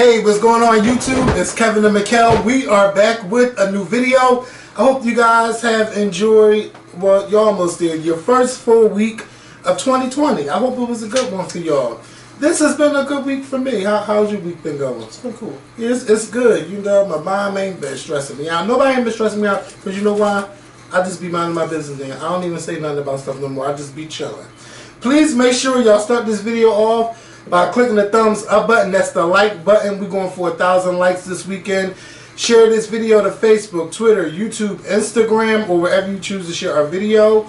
Hey, what's going on YouTube? It's Kevin and Mikkel. We are back with a new video. I hope you guys have enjoyed, well, you almost did, your first full week of 2020. I hope it was a good one for y'all. This has been a good week for me. How's your week been going? It's been cool. It's good. You know, my mom ain't been stressing me out. Nobody ain't been stressing me out because you know why? I just be minding my business then. I don't even say nothing about stuff no more. I just be chilling. Please make sure y'all start this video off by clicking the thumbs up button. That's the like button. We're going for 1,000 likes this weekend. Share this video to Facebook, Twitter, YouTube, Instagram, or wherever you choose to share our video.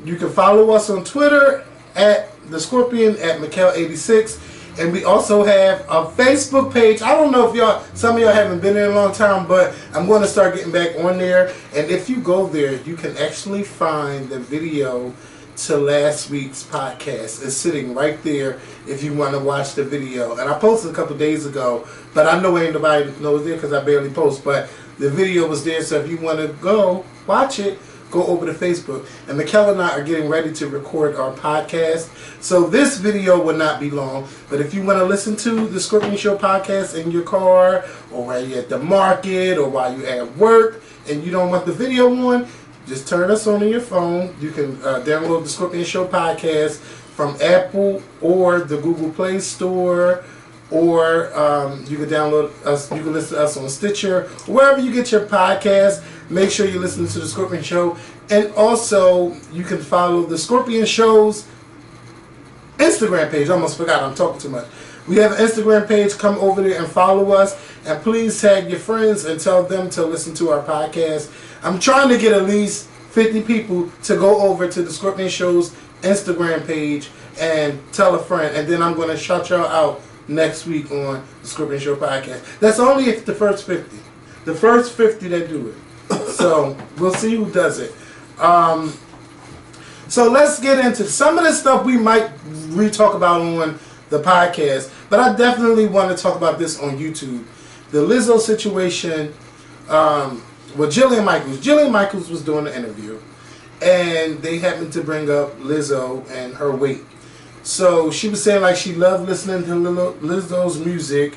You can follow us on Twitter at The Scorpion, at Mikkel86. And we also have a Facebook page. I don't know if some of y'all haven't been there in a long time, but I'm going to start getting back on there. And if you go there, you can actually find the video to last week's podcast. It's sitting right there if you want to watch the video. And I posted a couple days ago, but I know ain't nobody knows there because I barely post. But the video was there, so if you want to go watch it, go over to Facebook. And Mikkel and I are getting ready to record our podcast. So this video will not be long. But if you want to listen to the Scorpion Show podcast in your car, or while you're at the market, or while you're at work, and you don't want the video on, just turn us on your phone. You can download the Scorpion Show podcast from Apple or the Google Play Store, or you can download us. You can listen to us on Stitcher, wherever you get your podcast. Make sure you listen to the Scorpion Show, and also you can follow the Scorpion Show's Instagram page. I almost forgot. I'm talking too much. We have an Instagram page. Come over there and follow us, and please tag your friends and tell them to listen to our podcast. I'm trying to get at least 50 people to go over to the Scorpion Show's Instagram page and tell a friend, and then I'm going to shout y'all out next week on the Scorpion Show podcast. That's only if the first 50. The first 50 that do it. So we'll see who does it. So let's get into some of the stuff we might re-talk about on the podcast, but I definitely want to talk about this on YouTube. The Lizzo situation with Jillian Michaels. Jillian Michaels was doing an interview, and they happened to bring up Lizzo and her weight. So she was saying like she loved listening to Lizzo's music,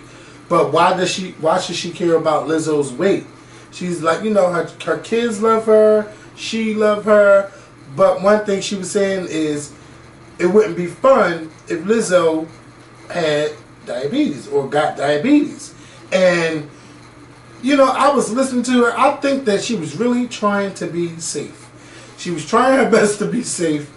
but why should she care about Lizzo's weight? She's like, you know, her kids love her, she love her, but one thing she was saying is it wouldn't be fun if Lizzo had diabetes or got diabetes. And you know, I was listening to her. I think that she was really trying to be safe. She was trying her best to be safe.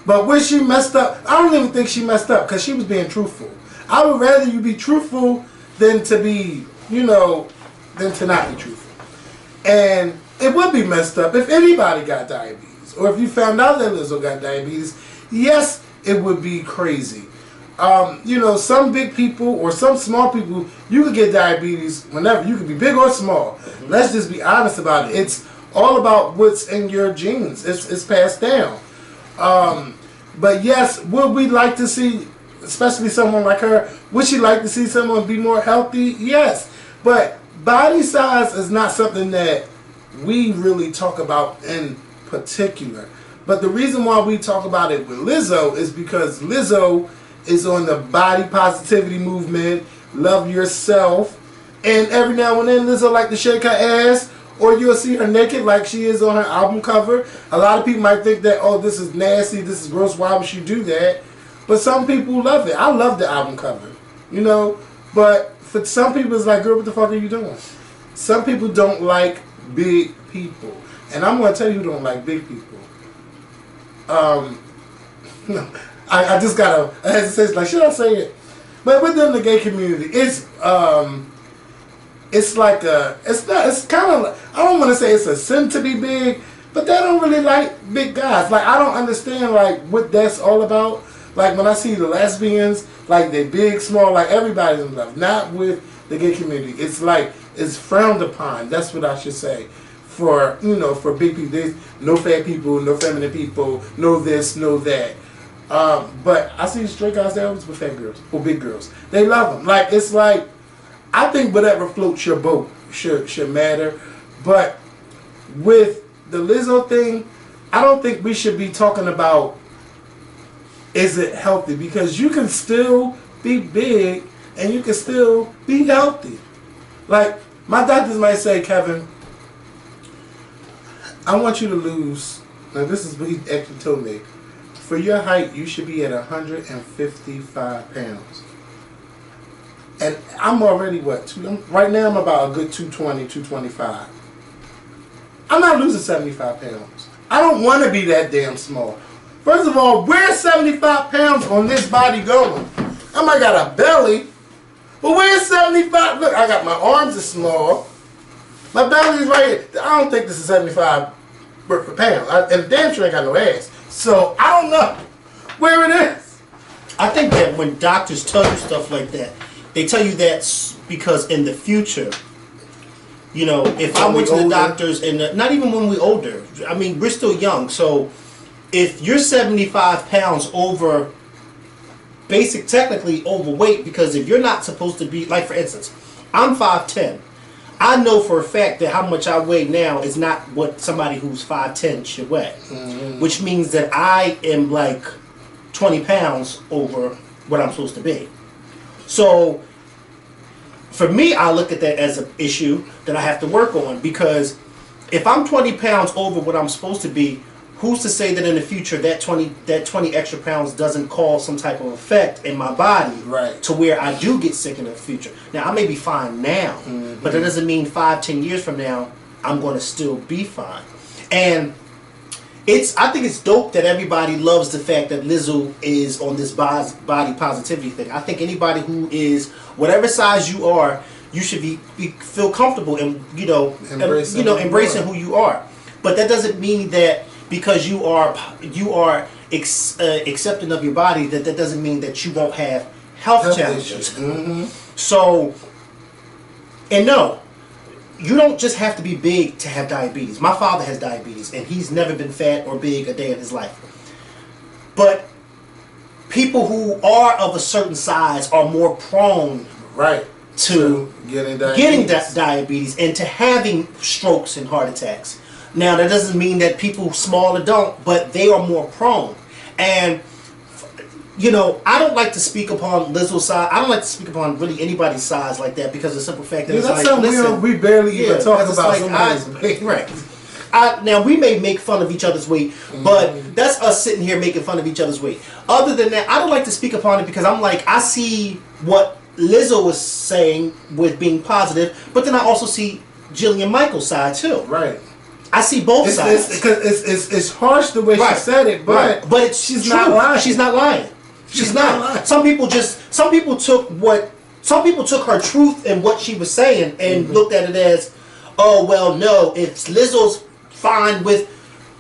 But when she messed up, I don't even think she messed up because she was being truthful. I would rather you be truthful than to be, you know, than to not be truthful. And it would be messed up if anybody got diabetes. Or if you found out that Lizzo got diabetes, yes, it would be crazy. You know, some big people or some small people, you could get diabetes whenever. You could be big or small. Let's just be honest about it. It's all about what's in your genes. It's passed down. But yes, would we like to see, especially someone like her, would she like to see someone be more healthy? Yes. But body size is not something that we really talk about in particular. But the reason why we talk about it with Lizzo is because Lizzo is on the body positivity movement, love yourself, and every now and then Lizzo like to shake her ass, or you'll see her naked like she is on her album cover. A lot of people might think that, oh, this is nasty, this is gross, why would she do that? But some people love it. I love the album cover, you know, but for some people it's like, girl, what the fuck are you doing? Some people don't like big people, and I'm going to tell you who don't like big people. I just got a hesitation, like, should I say it? But within the gay community, it's like it's kind of, I don't want to say it's a sin to be big, but they don't really like big guys. Like, I don't understand, like, what that's all about. Like, when I see the lesbians, like, they big, small, like, everybody's in love. Not with the gay community. It's like, it's frowned upon. That's what I should say. For, you know, for big people. There's no fat people, no feminine people, no this, no that. But I see straight guys that always with fat girls or big girls. They love them. Like, it's like, I think whatever floats your boat should matter. But with the Lizzo thing, I don't think we should be talking about is it healthy, because you can still be big and you can still be healthy. Like, my doctors might say, Kevin, I want you to lose. Now, this is what he actually told me. For your height, you should be at 155 pounds. And I'm already, right now I'm about a good 220, 225. I'm not losing 75 pounds. I don't want to be that damn small. First of all, where's 75 pounds on this body going? I might got a belly, but where's 75? Look, I got my arms are small. My belly is right here. I don't think this is 75 per pound. And damn sure ain't got no ass. So, I don't know where it is. I think that when doctors tell you stuff like that, they tell you that because in the future, you know, if I went to the doctors, and not even when we're older, I mean, we're still young, so if you're 75 pounds over, technically overweight, because if you're not supposed to be, like for instance, I'm 5'10". I know for a fact that how much I weigh now is not what somebody who's 5'10" should weigh. Mm-hmm. Which means that I am like 20 pounds over what I'm supposed to be. So, for me, I look at that as an issue that I have to work on, because if I'm 20 pounds over what I'm supposed to be, who's to say that in the future that 20 extra pounds doesn't cause some type of effect in my body, right, to where I do get sick in the future? Now, I may be fine now, but that doesn't mean 5-10 years from now I'm going to still be fine. And I think it's dope that everybody loves the fact that Lizzo is on this body positivity thing. I think anybody who is whatever size you are, you should feel comfortable and embracing who you are. But that doesn't mean that because you are accepting of your body, that doesn't mean that you won't have health challenges. Mm-hmm. So, and no, you don't just have to be big to have diabetes. My father has diabetes, and he's never been fat or big a day in his life. But people who are of a certain size are more prone, right, to getting diabetes and to having strokes and heart attacks. Now, that doesn't mean that people smaller don't, but they are more prone. And, you know, I don't like to speak upon Lizzo's size. I don't like to speak upon really anybody's size like that, because of the simple fact that it's that's like, something we barely even talk about like, somebody's weight. Right. Now, we may make fun of each other's weight, but that's us sitting here making fun of each other's weight. Other than that, I don't like to speak upon it, because I'm like, I see what Lizzo was saying with being positive, but then I also see Jillian Michaels' side too. Right. I see both sides. It's harsh the way she said it, but she's not lying. She's not lying. She's not lying. Some people took her truth and what she was saying and looked at it as, oh well, no, if Lizzo's fine with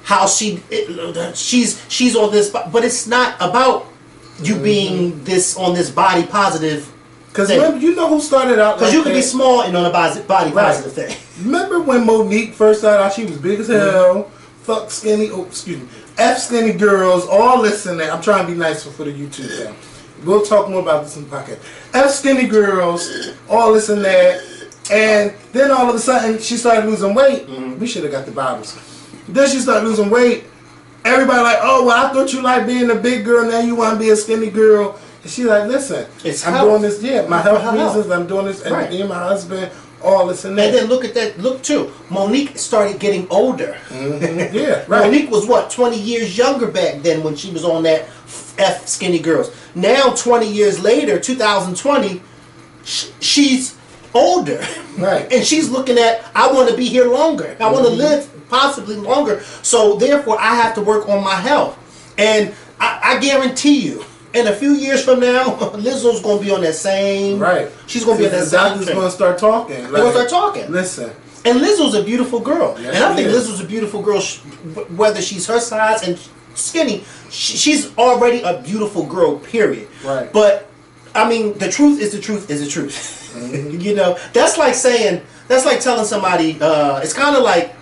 how she's on this, but it's not about you being this on this body positive. Because you know who started out? Because you can be small and on a body positive thing. Remember when Monique first started out? She was big as hell. Fuck skinny. Oh, excuse me. F skinny girls. All this and that. I'm trying to be nice for the YouTube now. We'll talk more about this in the podcast. F skinny girls. All this and that. And then all of a sudden she started losing weight. We should have got the bottles. Then she started losing weight. Everybody like, oh well, I thought you like being a big girl. Now you want to be a skinny girl. And she's like, listen, I'm doing this, my health reasons, I'm doing this, and me and my husband, all this and that. And then look at that, look too, Monique started getting older. Yeah, right. Monique was 20 years younger back then when she was on that F Skinny Girls. Now, 20 years later, 2020, she's older. Right. And she's looking at, I want to be here longer. I want to live possibly longer. So therefore, I have to work on my health. And I guarantee you, in a few years from now, Lizzo's going to be on that same... Right. She's going to be on that same doctor's going to start talking. They're going to start talking. Listen. And Lizzo's a beautiful girl. Yes, and I think Lizzo's a beautiful girl, whether she's her size and skinny, she's already a beautiful girl, period. Right. But, I mean, the truth is the truth is the truth. You know, that's like telling somebody, it's kind of like,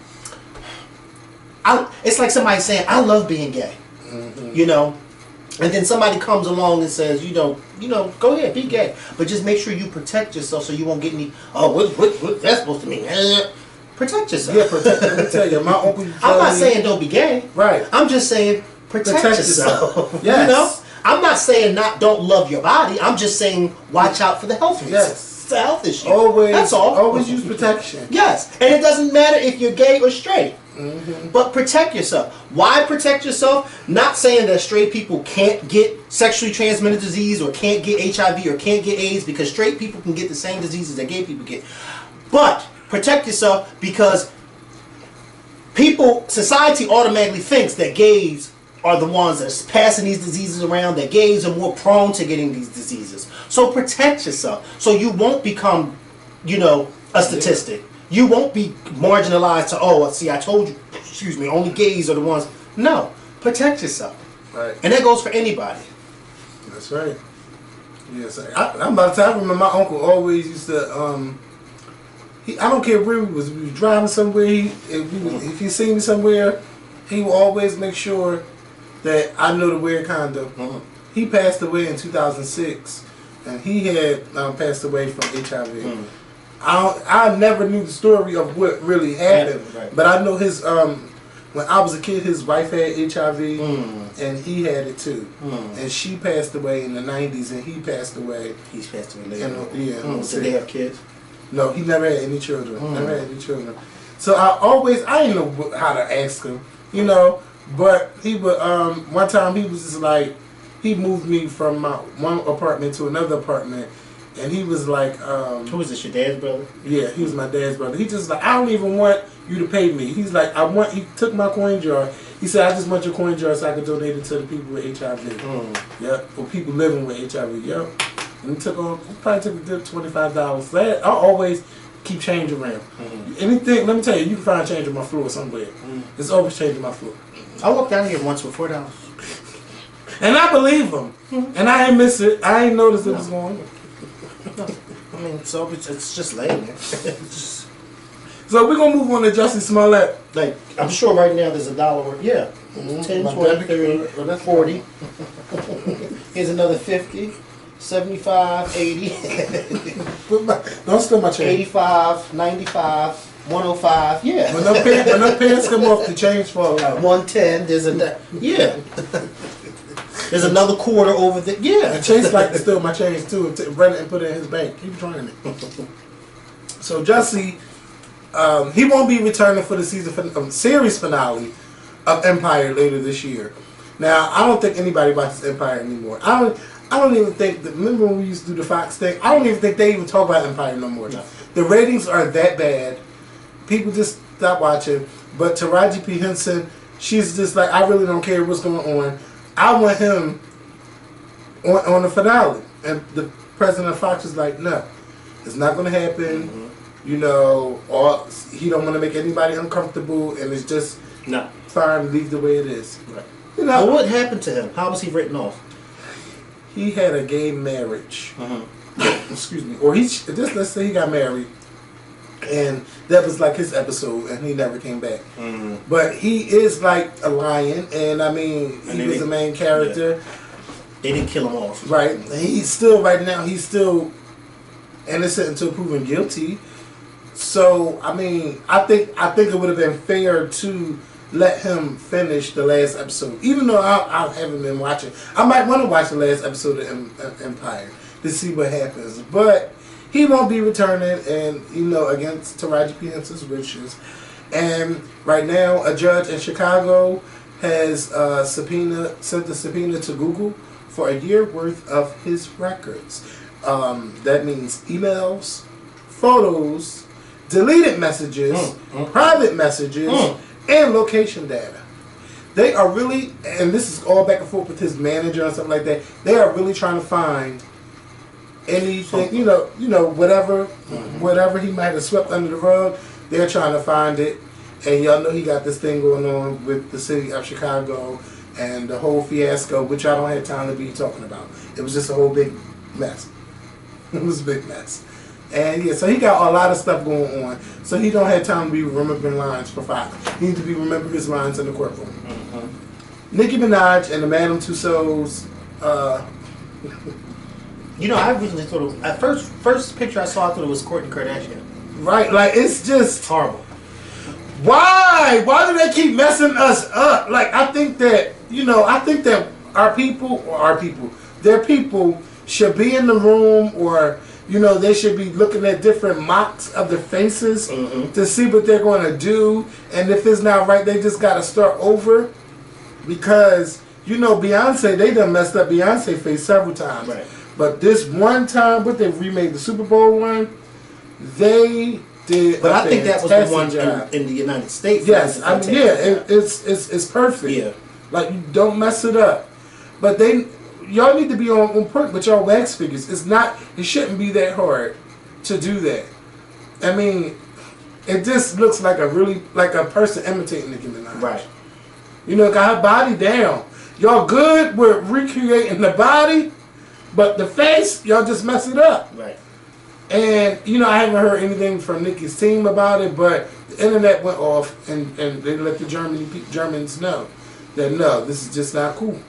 it's like somebody saying, I love being gay. You know? And then somebody comes along and says, you know, go ahead, be gay, but just make sure you protect yourself so you won't get any. Oh, what that's supposed to mean? Protect yourself. Yeah, protect. Let me tell you, my uncle. I'm not saying don't be gay. Right. I'm just saying protect yourself. Yes. You know, I'm not saying don't love your body. I'm just saying watch out for the health risks. Yes. It's a health issue. Always. That's all. Always use protection. Yes, and it doesn't matter if you're gay or straight. But protect yourself. Why protect yourself? Not saying that straight people can't get sexually transmitted disease or can't get HIV or can't get AIDS, because straight people can get the same diseases that gay people get. But protect yourself because society automatically thinks that gays are the ones that's passing these diseases around, that gays are more prone to getting these diseases. So protect yourself so you won't become, a statistic. You won't be marginalized to, see, I told you, only gays are the ones. No, protect yourself. Right. And that goes for anybody. That's right. Yes, I'm about to. I remember my uncle always used to. I don't care where we was driving somewhere. If he seen me somewhere, he would always make sure that I know to wear a condom. He passed away in 2006, and he had passed away from HIV. I never knew the story of what really happened, but I know his. When I was a kid, his wife had HIV, and he had it too. And she passed away in the 90s, and he passed away. He's passed away later. Did they have kids? No, he never had any children. Never had any children. So I didn't know how to ask him, But he would. One time he was just like, he moved me from my one apartment to another apartment. And he was like, who was this, your dad's brother? Yeah, he was my dad's brother. He just like, I don't even want you to pay me. He's like, he took my coin jar. He said, I just want your coin jar so I could donate it to the people with HIV. Yep, or people living with HIV. Yep. And he probably took a good $25. I always keep change around. Anything, let me tell you, you can find change on my floor somewhere. There's always change on my floor. I walked down here once with $4. And I believe him. And I ain't miss it. I ain't noticed it was going on. No, I mean, so it's just laying there. So we're going to move on to Jussie Smollett. Like, I'm sure right now there's $1 worth. Yeah. 10, 20, 30, 40. Here's another 50, 75, 80. Don't steal my change. 85, 95, 105. Yeah. When the pants come off, the change falls out. 110. Yeah. There's another quarter over there. Yeah. And Chase like to steal my change too and run it and put it in his bank. Keep trying it. So Jussie, he won't be returning for the series finale of Empire later this year. Now I don't think anybody watches Empire anymore. I don't even think that. Remember when we used to do the Fox thing? I don't even think they even talk about Empire no more. No. The ratings are that bad. People just stop watching. But Taraji P. Henson, she's just like, I really don't care what's going on. I want him on the finale. And the president of Fox is like, no, it's not going to happen. Or he don't want to make anybody uncomfortable, and it's just fine, leave the way it is. Right. Well, what happened to him? How was he written off? He had a gay marriage. Excuse me. Or let's say he got married, and that was like his episode, and he never came back. But he is like a lion, and I mean, he was the main character. Yeah. They didn't kill him off. Right. And he's still, right now, innocent until proven guilty. So, I mean, I think it would have been fair to let him finish the last episode. Even though I haven't been watching. I might want to watch the last episode of Empire to see what happens. But he won't be returning, and against Taraji P. Henson's wishes. And right now, a judge in Chicago has sent a subpoena to Google for a year worth of his records. That means emails, photos, deleted messages, private messages, and location data. They are really, and this is all back and forth with his manager and something like that. They are really trying to find anything, whatever he might have swept under the rug. They're trying to find it, and y'all know he got this thing going on with the city of Chicago and the whole fiasco, which I don't have time to be talking about. It was just a whole big mess. It was a big mess. And yeah, so he got a lot of stuff going on. So he don't have time to be remembering lines for Fox. He needs to be remembering his lines in the courtroom. Nicki Minaj and the Madame Tussauds. I originally thought at first picture I saw, I thought it was Kourtney Kardashian. Right, like it's just horrible. Why? Why do they keep messing us up? Like I think that their people should be in the room, or they should be looking at different mocks of their faces to see what they're going to do, and if it's not right, they just got to start over, because Beyonce, they done messed up Beyonce face several times, right. But this one time, what they remade the Super Bowl one, they did. But I think that was the one in the United States. Yes, I mean, it's perfect. Yeah, like, you don't mess it up. But y'all need to be on point with y'all wax figures. It shouldn't be that hard to do that. I mean, it just looks like a person imitating Nicki Minaj. right. Got her body down. Y'all good with recreating the body, but the face, y'all just mess it up. Right. And I haven't heard anything from Nicki's team about it, but the internet went off and they let the Germans know that no, this is just not cool.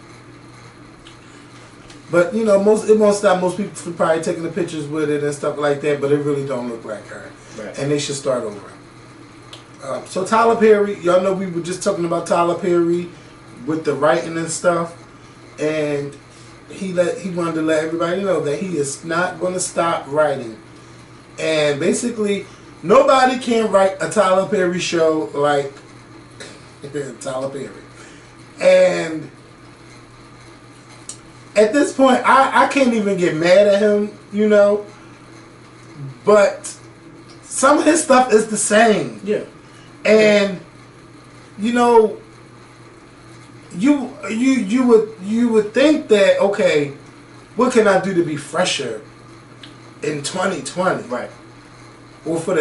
But it won't stop most people from probably taking the pictures with it and stuff like that, but it really don't look like her. Right. And they should start over. So Tyler Perry, y'all know we were just talking about Tyler Perry with the writing and stuff, and he wanted to let everybody know that he is not going to stop writing. And basically, nobody can write a Tyler Perry show like Tyler Perry. And at this point, I can't even get mad at him, but some of his stuff is the same. Yeah. And you would think that, okay, what can I do to be fresher in 2020? Right. Or for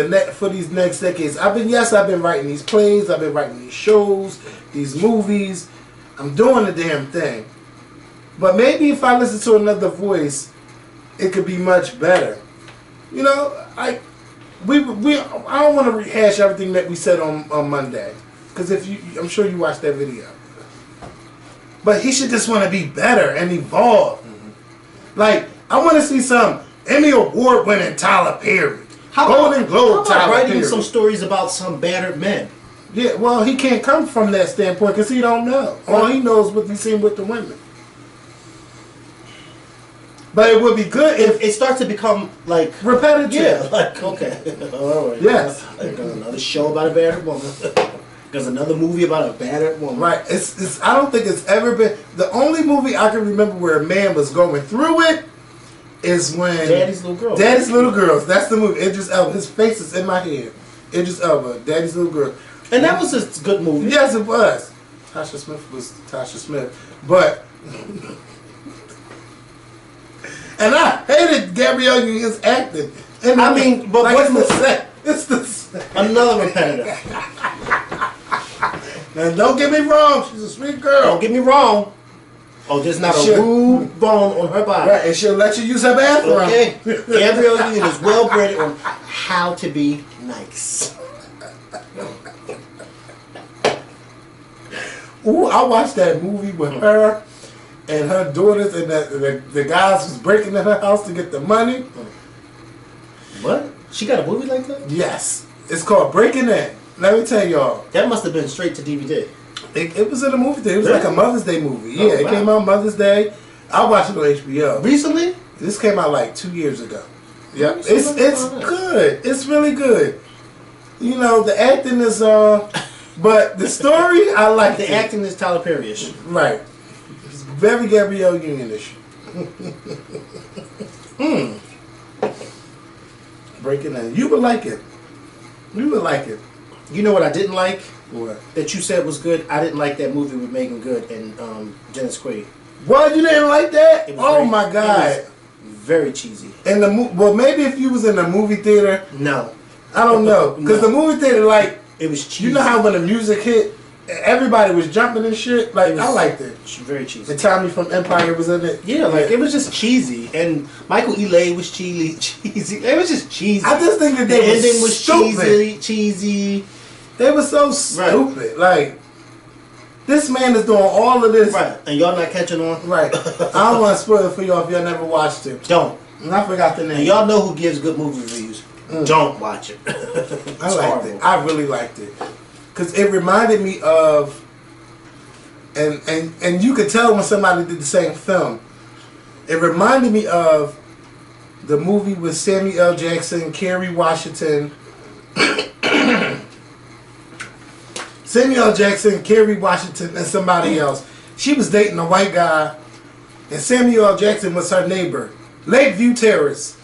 these next decades. I've been writing these plays, I've been writing these shows, these movies. I'm doing the damn thing. But maybe if I listen to another voice, it could be much better. I don't want to rehash everything that we said on Monday, because I'm sure you watched that video. But he should just want to be better and evolve. Mm-hmm. Like, I want to see some Emmy Award winning Tyler Perry, Golden Globe Tyler writing Perry. some stories about some battered men. Yeah, well, he can't come from that standpoint because he don't know. All he knows what he's seen with the women. But it would be good if it starts to become like repetitive. Yeah, like okay, all right. Yes. There's another show about a battered woman. There's another movie about a battered woman. Right. It's. I don't think it's ever been. The only movie I can remember where a man was going through it is when Daddy's Little Girl. Daddy's Little Girls. That's the movie. Idris Elba. His face is in my head. Idris Elba. Daddy's Little Girl. And that was a good movie. Yes, it was. Tasha Smith was Tasha Smith, but. And I hated Gabrielle Union's acting. And I mean, but like, what's the same? It's the same. Another repetitive. And don't get me wrong, she's a sweet girl. Don't get me wrong. Oh, there's not a rude bone on her body. Right, and she'll let you use her bathroom. Okay. Gabrielle Union is well bred on how to be nice. Ooh, I watched that movie with her and her daughters, and the guys was breaking in her house to get the money. What? She got a movie like that? Yes. It's called Breaking In. Let me tell y'all. That must have been straight to DVD. It was in a movie theater. It was really? like a Mother's Day movie. Yeah, Oh, wow. It came out Mother's Day. I watched it on HBO. Recently? This came out like 2 years ago. Yeah, it's good. It's really good. The acting is but the story I like. The acting is Tyler Perry-ish. Right. It's very Gabrielle Union-ish. Breaking In. You would like it. You would like it. You know what I didn't like? What? That you said was good? I didn't like that movie with Megan Good and Dennis Quaid. What? You didn't like that? Oh very, my God. Very cheesy. And well, maybe if you was in the movie theater. No. I don't know. Because the movie theater, like. It was cheesy. You know how when the music hit, everybody was jumping and shit? Like, I liked it. Very cheesy. And Tommy from Empire was in it. Yeah, like, it was just cheesy. And Michael Ealy was cheesy. It was just cheesy. I just think that the ending was cheesy. They were so stupid. Right. Like, this man is doing all of this. Right. And y'all not catching on? Right. I don't want to spoil it for y'all if y'all never watched it. Don't. And I forgot the name. And y'all know who gives good movie reviews. Don't watch it. I liked it. I really liked it. Because it reminded me of, and you could tell when somebody did the same film. It reminded me of the movie with Samuel L. Jackson, Kerry Washington. Samuel L. Jackson, Kerry Washington, and somebody else. She was dating a white guy, and Samuel L. Jackson was her neighbor. Lakeview Terrace.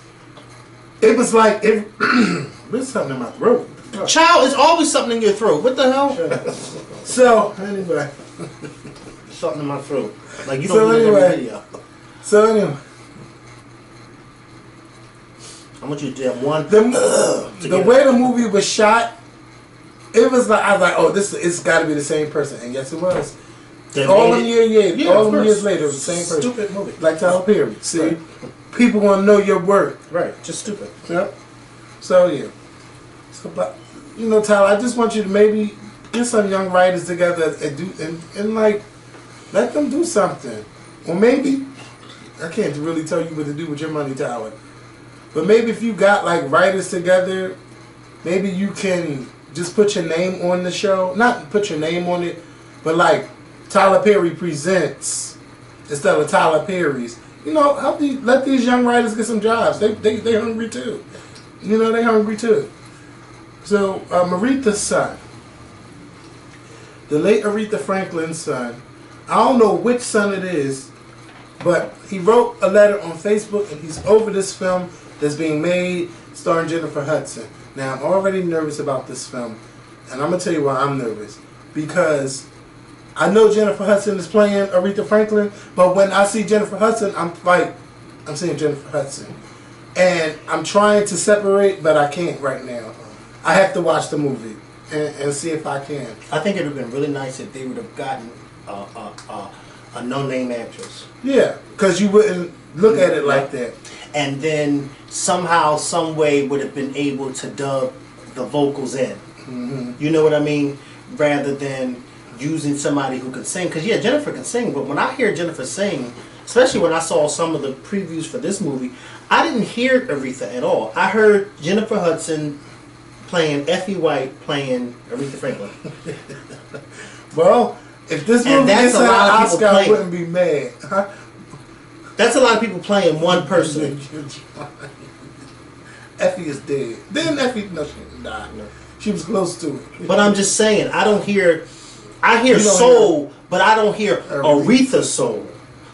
It was like there's something in my throat. Child, it's always something in your throat. What the hell? So anyway, Something in my throat. Like you don't do it every video. So anyway, I want you to do that one. The way the movie was shot, it was like I was like, oh, it's got to be the same person, and yes, it was. All them years later, it was the same person. Stupid movie. Like Tyler Perry. See, right. People want to know your worth. Right, just stupid. Yep. So yeah. So, but you know, Tyler, I just want you to maybe get some young writers together and do and like let them do something, or maybe I can't really tell you what to do with your money, Tyler. But maybe if you got like writers together, maybe you can just put your name on the show. Not put your name on it, but like Tyler Perry Presents instead of Tyler Perry's. You know, let these young writers get some jobs. They hungry too. You know, they hungry too. So Aretha's son, the late Aretha Franklin's son. I don't know which son it is, but he wrote a letter on Facebook, and he's over this film that's being made starring Jennifer Hudson. Now, I'm already nervous about this film, and I'm going to tell you why I'm nervous. Because I know Jennifer Hudson is playing Aretha Franklin, but when I see Jennifer Hudson, I'm seeing Jennifer Hudson. And I'm trying to separate, but I can't right now. I have to watch the movie and see if I can. I think it would have been really nice if they would have gotten a no-name actress. Yeah, because you wouldn't look at it like that. And then somehow, some way would have been able to dub the vocals in. Mm-hmm. You know what I mean? Rather than using somebody who can sing. Because, yeah, Jennifer can sing, but when I hear Jennifer sing, especially when I saw some of the previews for this movie, I didn't hear Aretha at all. I heard Jennifer Hudson playing Effie White playing Aretha Franklin. Well, if this movie gets an Oscar, I wouldn't be mad. Huh? That's a lot of people playing one person. Effie is dead. Then Effie, no, she died. No. She was close to it. But I'm just saying, I hear soul, but I don't hear Aretha soul.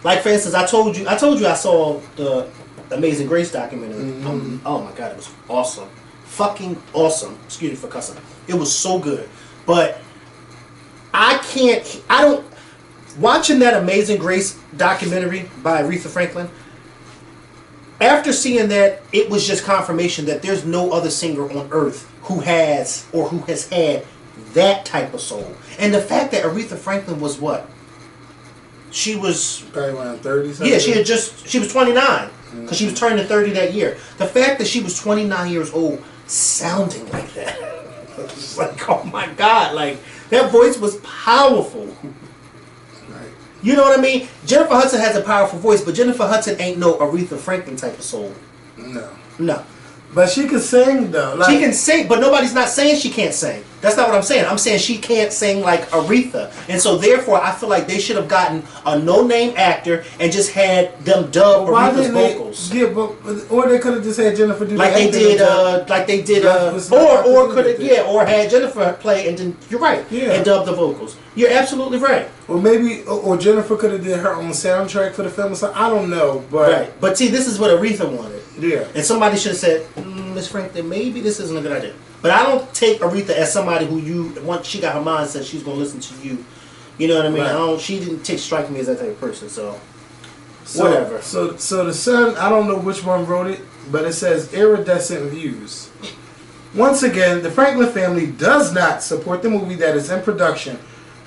Like for instance, I told you I saw the Amazing Grace documentary. Mm-hmm. Oh my God, it was awesome. Fucking awesome. Excuse me for cussing. It was so good. But watching that Amazing Grace documentary by Aretha Franklin, after seeing that, it was just confirmation that there's no other singer on earth who has had that type of soul. And the fact that Aretha Franklin was what? She was probably around 30 something. Yeah, she was 29 because she was turning 30 that year. The fact that she was 29 years old sounding like that. It's like, oh my God, like that voice was powerful. Right. You know what I mean? Jennifer Hudson has a powerful voice, but Jennifer Hudson ain't no Aretha Franklin type of soul. No. But she can sing though. Like, she can sing, but nobody's not saying she can't sing. That's not what I'm saying. I'm saying she can't sing like Aretha. And so therefore I feel like they should have gotten a no-name actor and just had them dub Aretha's vocals. Or they could have just had Jennifer do or had Jennifer play and then you're right. Yeah. And dub the vocals. You're absolutely right. Or maybe Jennifer could have did her own soundtrack for the film or something. I don't know, but right. But see, this is what Aretha wanted. Yeah. And somebody should have said, Miss Franklin, maybe this isn't a good idea. But I don't take Aretha as somebody who once she got her mind set, she's gonna listen to you. You know what I mean? Right. She didn't strike me as that type of person. So whatever. So the son, I don't know which one wrote it, but it says iridescent views. Once again, the Franklin family does not support the movie that is in production,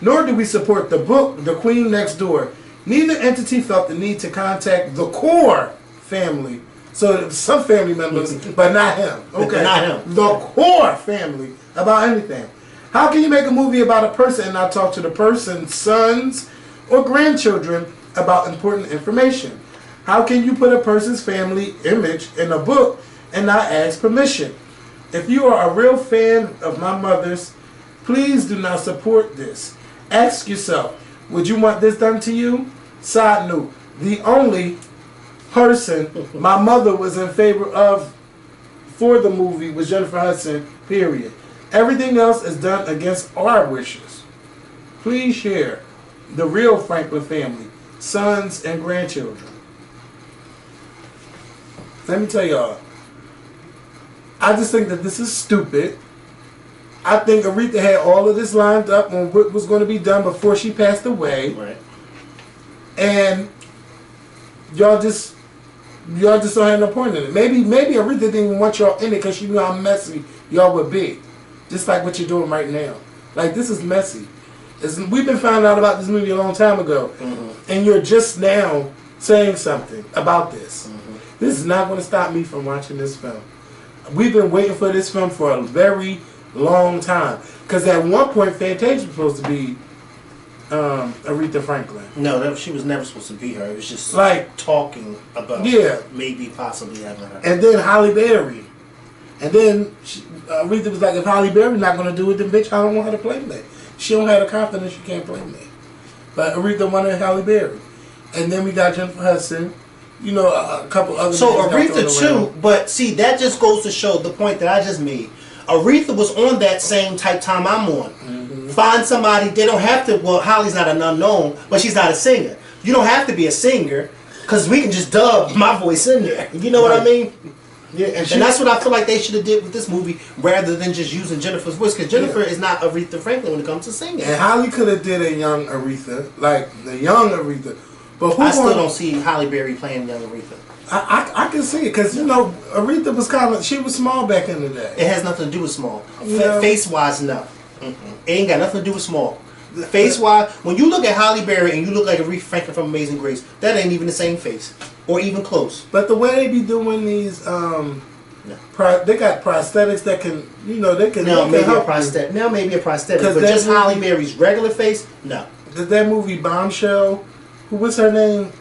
nor do we support the book, The Queen Next Door. Neither entity felt the need to contact the core family. So some family members, but not him. Okay, not him. The core family about anything. How can you make a movie about a person and not talk to the person's sons or grandchildren about important information? How can you put a person's family image in a book and not ask permission? If you are a real fan of my mother's, please do not support this. Ask yourself, Would you want this done to you? Side note, the only person my mother was in favor of for the movie was Jennifer Hudson, period. Everything else is done against our wishes. Please share the real Franklin family, sons and grandchildren. Let me tell y'all, I just think that this is stupid. I think Aretha had all of this lined up on what was going to be done before she passed away. Right. And y'all just don't have no point in it. Maybe Aretha didn't even want y'all in it because she knew how messy y'all would be. Just like what you're doing right now. Like, this is messy. We've been finding out about this movie a long time ago. Mm-hmm. And you're just now saying something about this. Mm-hmm. This is not going to stop me from watching this film. We've been waiting for this film for a very long time. Because at one point, Fantasia was supposed to be Aretha Franklin. No, she was never supposed to be her. It was just like talking about maybe possibly having her. And then Halle Berry. And then Aretha was like, if Halle Berry's not going to do it, then bitch, I don't want her to play me. She don't have the confidence she can't play me. But Aretha wanted Halle Berry. And then we got Jennifer Hudson. You know, a couple other. So Aretha too, but see, that just goes to show the point that I just made. Aretha was on that same type time I'm on. Mm-hmm. Find somebody, they don't have to, well, Holly's not an unknown, but she's not a singer. You don't have to be a singer, because we can just dub my voice in there. You know what I mean? Yeah, and that's what I feel like they should have did with this movie, rather than just using Jennifer's voice, because Jennifer is not Aretha Franklin when it comes to singing. And Holly could have did a young Aretha, like the young Aretha. But I still don't see Halle Berry playing young Aretha. I can see it, because, you know, Aretha was kind of, she was small back in the day. It has nothing to do with small. Face-wise, no. Mm-mm. It ain't got nothing to do with small. Face-wise, when you look at Halle Berry and you look like Aretha Franklin from Amazing Grace, that ain't even the same face. Or even close. But the way they be doing these, they got prosthetics that can, you know, they can Now maybe help a prosthetic. Now maybe a prosthetic. But just Halle Berry's regular face, no. That movie Bombshell, what's her name?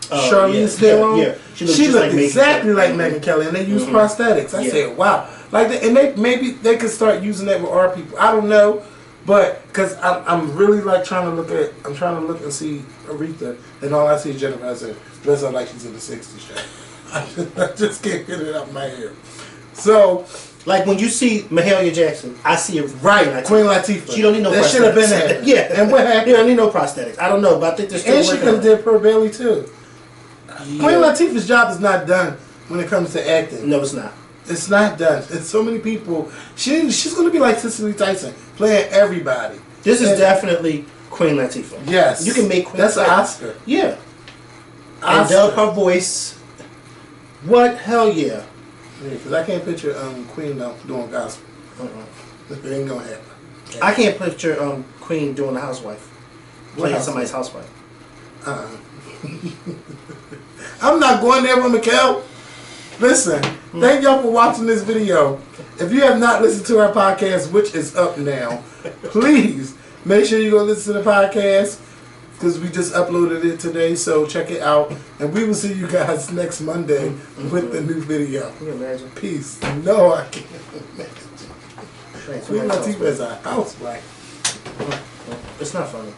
Charlize Theron. Yeah. She looked exactly like Megyn Kelly, and they used prosthetics. I said, wow. Like, maybe they could start using that with our people. I don't know, but because I'm really like trying to look and see Aretha, and all I see is Jennifer Hudson dressed up like she's in the '60s. I just can't get it out of my head. So, like when you see Mahalia Jackson, I see it right, Queen Latifah. She don't need no prosthetics. That should have been there. Yeah, and what happened? You don't need no prosthetics. I don't know, but I think they're still and she could have did Pearl Bailey too. Yeah. Queen Latifah's job is not done when it comes to acting. No, it's not. It's not done. It's so many people. She's going to be like Cicely Tyson, playing everybody. This is definitely Queen Latifah. Yes. You can make Queen That's an Oscar. Yeah. Oscar. And dub her voice. What? Hell yeah. Yeah, because I can't picture Queen doing gospel. It ain't going to happen. I can't picture Queen doing a housewife. Playing somebody's housewife. I'm not going there with Mikkel. Listen, thank y'all for watching this video. If you have not listened to our podcast, which is up now, please make sure you go listen to the podcast, because we just uploaded it today, so check it out. And we will see you guys next Monday with the new video. Can you imagine? Peace. No, I can't imagine. Queen Latifah is a housewife. It's not funny.